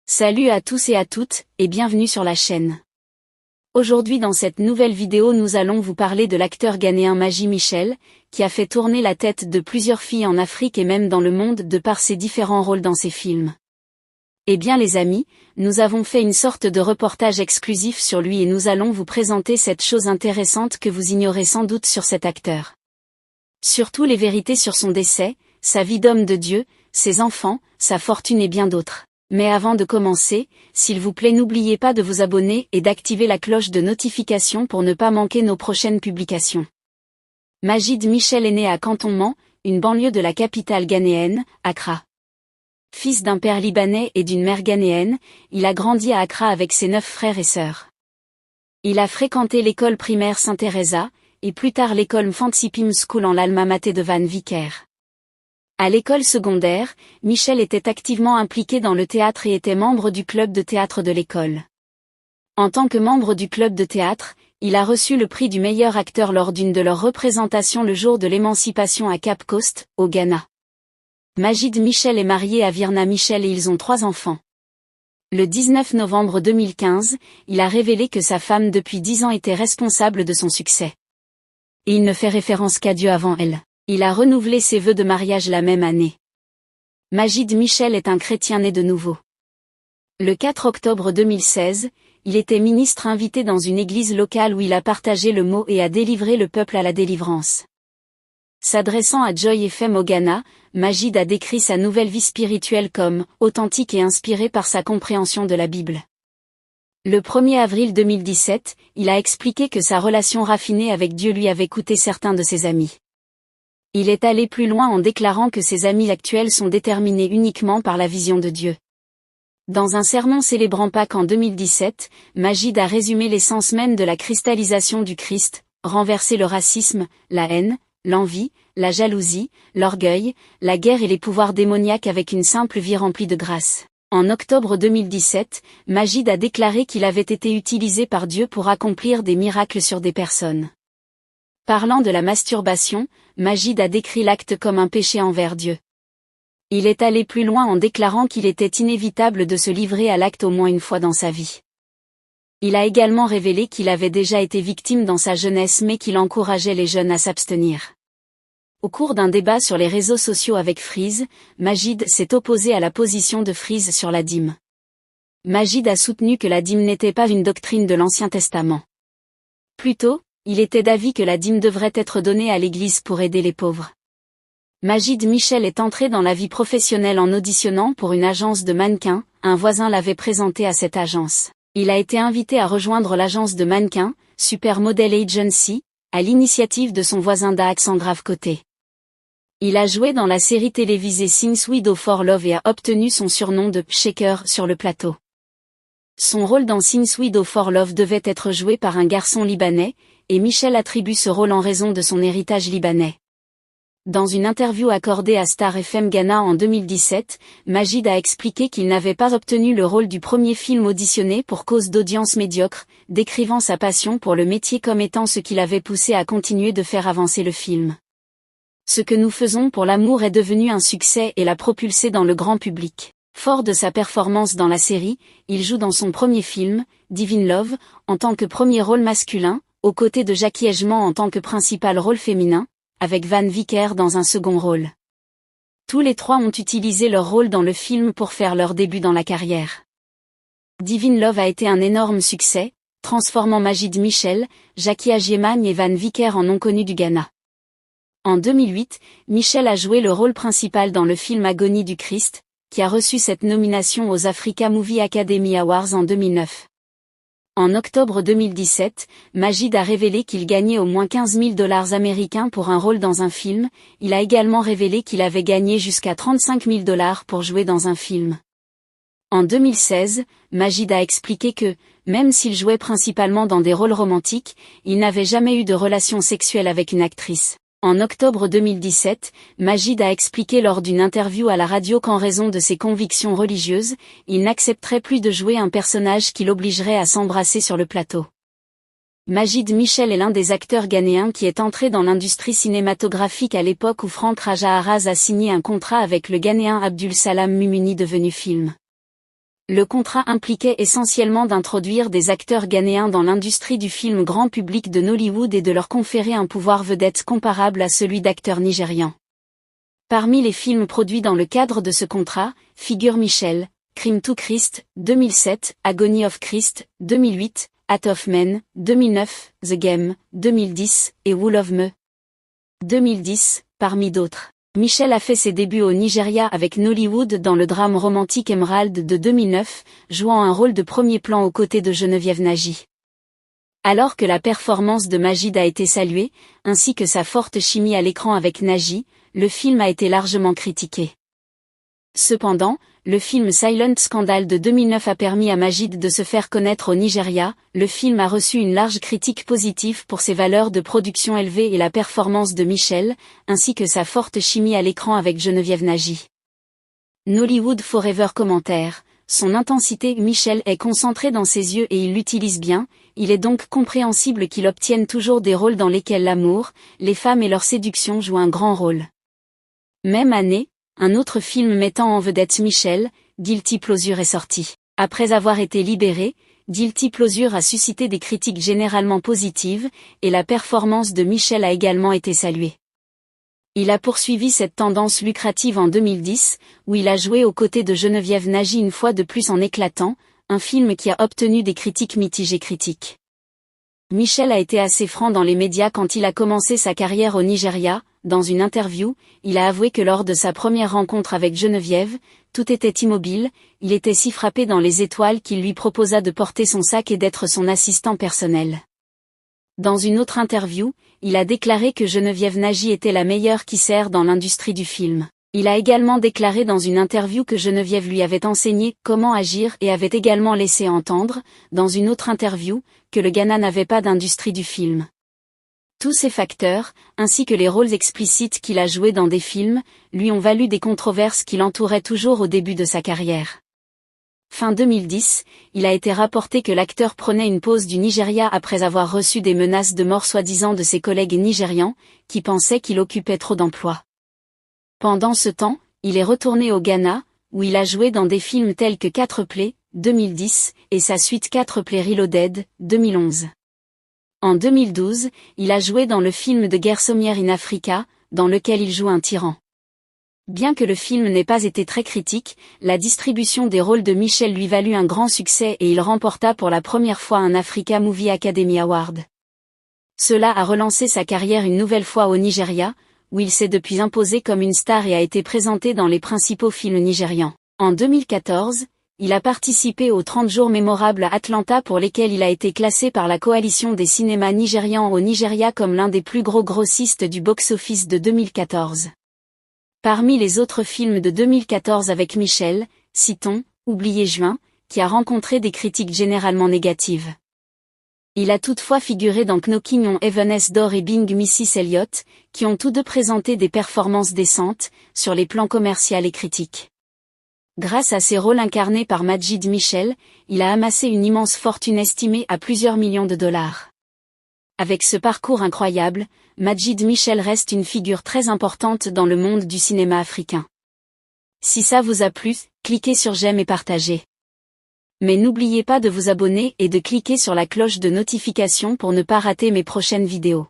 Salut à tous et à toutes, et bienvenue sur la chaîne. Aujourd'hui dans cette nouvelle vidéo nous allons vous parler de l'acteur ghanéen Maji Michel, qui a fait tourner la tête de plusieurs filles en Afrique et même dans le monde de par ses différents rôles dans ses films. Eh bien les amis, nous avons fait une sorte de reportage exclusif sur lui et nous allons vous présenter cette chose intéressante que vous ignorez sans doute sur cet acteur. Surtout les vérités sur son décès, sa vie d'homme de Dieu, ses enfants, sa fortune et bien d'autres. Mais avant de commencer, s'il vous plaît n'oubliez pas de vous abonner et d'activer la cloche de notification pour ne pas manquer nos prochaines publications. Maji Michel est né à Cantonment, une banlieue de la capitale ghanéenne, Accra. Fils d'un père libanais et d'une mère ghanéenne, il a grandi à Accra avec ses 9 frères et sœurs. Il a fréquenté l'école primaire Saint-Teresa, et plus tard l'école Mfantsipim School en l'Alma Mater de Van Vicker. À l'école secondaire, Michel était activement impliqué dans le théâtre et était membre du club de théâtre de l'école. En tant que membre du club de théâtre, il a reçu le prix du meilleur acteur lors d'une de leurs représentations le jour de l'émancipation à Cape Coast, au Ghana. Maji Michel est marié à Virna Michel et ils ont 3 enfants. Le 19 novembre 2015, il a révélé que sa femme depuis 10 ans était responsable de son succès. Et il ne fait référence qu'à Dieu avant elle. Il a renouvelé ses vœux de mariage la même année. Maji Michel est un chrétien né de nouveau. Le 4 octobre 2016, il était ministre invité dans une église locale où il a partagé le mot et a délivré le peuple à la délivrance. S'adressant à Joy FM au Ghana, Maji a décrit sa nouvelle vie spirituelle comme « authentique et inspirée par sa compréhension de la Bible ». Le 1er avril 2017, il a expliqué que sa relation raffinée avec Dieu lui avait coûté certains de ses amis. Il est allé plus loin en déclarant que ses amis actuels sont déterminés uniquement par la vision de Dieu. Dans un sermon célébrant Pâques en 2017, Maji a résumé l'essence même de la cristallisation du Christ, renverser le racisme, la haine, l'envie, la jalousie, l'orgueil, la guerre et les pouvoirs démoniaques avec une simple vie remplie de grâce. En octobre 2017, Maji a déclaré qu'il avait été utilisé par Dieu pour accomplir des miracles sur des personnes. Parlant de la masturbation, Maji a décrit l'acte comme un péché envers Dieu. Il est allé plus loin en déclarant qu'il était inévitable de se livrer à l'acte au moins une fois dans sa vie. Il a également révélé qu'il avait déjà été victime dans sa jeunesse mais qu'il encourageait les jeunes à s'abstenir. Au cours d'un débat sur les réseaux sociaux avec Freeze, Maji s'est opposé à la position de Freeze sur la dîme. Maji a soutenu que la dîme n'était pas une doctrine de l'Ancien Testament. Plutôt, il était d'avis que la dîme devrait être donnée à l'Église pour aider les pauvres. Maji Michel est entré dans la vie professionnelle en auditionnant pour une agence de mannequins, un voisin l'avait présenté à cette agence. Il a été invité à rejoindre l'agence de mannequins, Super Model Agency, à l'initiative de son voisin d'Accent Grave Côté. Il a joué dans la série télévisée Since We Do For Love et a obtenu son surnom de « Shaker » sur le plateau. Son rôle dans Since We Do For Love devait être joué par un garçon libanais, et Michel attribue ce rôle en raison de son héritage libanais. Dans une interview accordée à Star FM Ghana en 2017, Maji a expliqué qu'il n'avait pas obtenu le rôle du premier film auditionné pour cause d'audience médiocre, décrivant sa passion pour le métier comme étant ce qui l'avait poussé à continuer de faire avancer le film. Ce que nous faisons pour l'amour est devenu un succès et l'a propulsé dans le grand public. Fort de sa performance dans la série, il joue dans son premier film, Divine Love, en tant que premier rôle masculin, aux côtés de Jackie Edgemont en tant que principal rôle féminin, avec Van Vicker dans un second rôle. Tous les 3 ont utilisé leur rôle dans le film pour faire leur début dans la carrière. Divine Love a été un énorme succès, transformant Maji Michel, Jackie Edgemont et Van Vicker en non connus du Ghana. En 2008, Michel a joué le rôle principal dans le film Agonie du Christ, qui a reçu cette nomination aux Africa Movie Academy Awards en 2009. En octobre 2017, Maji a révélé qu'il gagnait au moins 15 000 $ américains pour un rôle dans un film. Il a également révélé qu'il avait gagné jusqu'à 35 000 $ pour jouer dans un film. En 2016, Maji a expliqué que, même s'il jouait principalement dans des rôles romantiques, il n'avait jamais eu de relation sexuelle avec une actrice. En octobre 2017, Maji a expliqué lors d'une interview à la radio qu'en raison de ses convictions religieuses, il n'accepterait plus de jouer un personnage qui l'obligerait à s'embrasser sur le plateau. Maji Michel est l'un des acteurs ghanéens qui est entré dans l'industrie cinématographique à l'époque où Frank Raja Haraz a signé un contrat avec le Ghanéen Abdul Salam Mumuni devenu film. Le contrat impliquait essentiellement d'introduire des acteurs ghanéens dans l'industrie du film grand public de Nollywood et de leur conférer un pouvoir vedette comparable à celui d'acteurs nigérians. Parmi les films produits dans le cadre de ce contrat, figurent Michel, Crime to Christ, 2007, Agony of Christ, 2008, Hat of Men, 2009, The Game, 2010, et Wool of Me, 2010, parmi d'autres. Michel a fait ses débuts au Nigeria avec Nollywood dans le drame romantique Emerald de 2009, jouant un rôle de premier plan aux côtés de Geneviève Nagy. Alors que la performance de Majid a été saluée, ainsi que sa forte chimie à l'écran avec Nagy, le film a été largement critiqué. Cependant, le film Silent Scandal de 2009 a permis à Majid de se faire connaître au Nigeria. Le film a reçu une large critique positive pour ses valeurs de production élevées et la performance de Michel, ainsi que sa forte chimie à l'écran avec Geneviève Nagy. Nollywood Forever commentaire. Son intensité Michel est concentrée dans ses yeux et il l'utilise bien, il est donc compréhensible qu'il obtienne toujours des rôles dans lesquels l'amour, les femmes et leur séduction jouent un grand rôle. Même année, un autre film mettant en vedette Michel, Guilty Pleasure est sorti. Après avoir été libéré, Guilty Pleasure a suscité des critiques généralement positives, et la performance de Michel a également été saluée. Il a poursuivi cette tendance lucrative en 2010, où il a joué aux côtés de Geneviève Nagy une fois de plus en Éclatant, un film qui a obtenu des critiques mitigées critiques. Michel a été assez franc dans les médias quand il a commencé sa carrière au Nigeria. Dans une interview, il a avoué que lors de sa première rencontre avec Geneviève, tout était immobile, il était si frappé dans les étoiles qu'il lui proposa de porter son sac et d'être son assistant personnel. Dans une autre interview, il a déclaré que Geneviève Nagy était la meilleure qui sert dans l'industrie du film. Il a également déclaré dans une interview que Geneviève lui avait enseigné comment agir et avait également laissé entendre, dans une autre interview, que le Ghana n'avait pas d'industrie du film. Tous ces facteurs, ainsi que les rôles explicites qu'il a joués dans des films, lui ont valu des controverses qui l'entouraient toujours au début de sa carrière. Fin 2010, il a été rapporté que l'acteur prenait une pause du Nigeria après avoir reçu des menaces de mort soi-disant de ses collègues nigérians, qui pensaient qu'il occupait trop d'emplois. Pendant ce temps, il est retourné au Ghana, où il a joué dans des films tels que 4 Play, 2010, et sa suite 4 Play Reloaded, 2011. En 2012, il a joué dans le film de guerre Somewhere in Africa, dans lequel il joue un tyran. Bien que le film n'ait pas été très critique, la distribution des rôles de Michel lui valut un grand succès et il remporta pour la première fois un Africa Movie Academy Award. Cela a relancé sa carrière une nouvelle fois au Nigeria, où il s'est depuis imposé comme une star et a été présenté dans les principaux films nigérians. En 2014, il a participé aux 30 jours mémorables à Atlanta pour lesquels il a été classé par la coalition des cinémas nigérians au Nigeria comme l'un des plus gros grossistes du box-office de 2014. Parmi les autres films de 2014 avec Michel, citons Oublié Juin, qui a rencontré des critiques généralement négatives. Il a toutefois figuré dans Knocking on Heaven's Door et Being Mrs. Elliot, qui ont tous deux présenté des performances décentes, sur les plans commercial et critiques. Grâce à ses rôles incarnés par Majid Michel, il a amassé une immense fortune estimée à plusieurs millions de dollars. Avec ce parcours incroyable, Majid Michel reste une figure très importante dans le monde du cinéma africain. Si ça vous a plu, cliquez sur j'aime et partagez. Mais n'oubliez pas de vous abonner et de cliquer sur la cloche de notification pour ne pas rater mes prochaines vidéos.